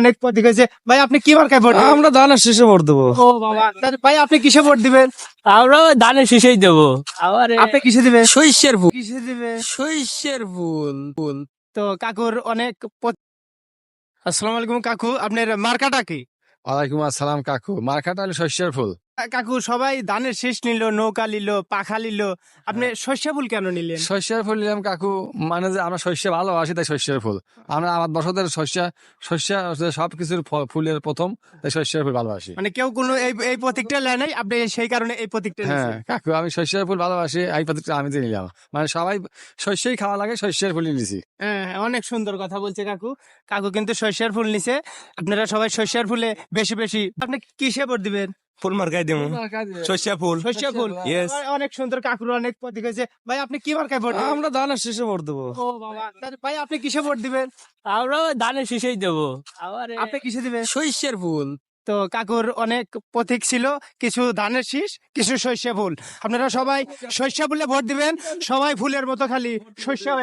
অনেক প্রতীক হয়েছে। ভাই আপনি কি মার্কায় ভোট দিবেন? আমরা ধানের শীষে ভোট দেবো। ও বাবা, ভাই আপনি কিসে ভোট দিবেন? আমরা ধানের শীষেই দেবো। আবার আপনি কিসে দিবেন? শস্যের ফুল, কিসে দিবে? শস্যের ফুল ফুল। তো কাকুর অনেক আসসালামু আলাইকুম কাকু, আপনার মার্কাটা কি? ওয়ালাইকুম আসসালাম কাকু, মার্কাটা হলো শস্যের ফুল। কাকু সবাই ধানের শীষ নিল, নৌকা নিল, পাখা নিল, আপনি শস্য ফুল কেন নিলেন? শস্যের ফুল নিলাম কাকু, মানে যে আমরা শস্য ভালোবাসি তাই শস্যের ফুল। আমরা আমার বছরের শস্য সবকিছুর ফুলের প্রথম, তাই শস্যের ফুল ভালোবাসি। মানে কেউ কোনো এই প্রতীকটা নেয় নাই, আপনি সেই কারণে এই প্রতীকটা হ্যাঁ নিয়েছেন। কাকু, আমি শস্যের ফুল ভালোবাসি, এই পদ্ধতিটা আমি দিয়ে নিলাম। মানে সবাই শস্যই খাওয়া লাগে, শস্যের ফুলই নিছি। হ্যাঁ, অনেক সুন্দর কথা বলছে কাকু। কাকু কিন্তু শস্যের ফুল নিছে। আপনারা সবাই শস্যের ফুলে বেশি বেশি। আপনি কিসে ভোট দিবেন? ফুল মার্কাই দেবো, শস্য ফুল। শস্য ফুল। Yes. অনেক সুন্দর, কাকুর অনেক প্রতীক হয়েছে। ভাই আপনি কি মার্কায় ভোট দিবেন? আমরা ধানের শীষে ভোট দেবো। ও বাবা, ভাই আপনি কিসে ভোট দিবেন? আমরা ধানের শীষেই দেবো। আবার আপনি কিসে দিবেন? শস্যের ফুল। তো কাকুর অনেক প্রতীক ছিল, কিছু ধানের শীষ, কিছু শস্য ফুল। আপনারা সবাই শস্য ফুলে ভোট দিবেন, সবাই ফুলের মতো খালি শস্য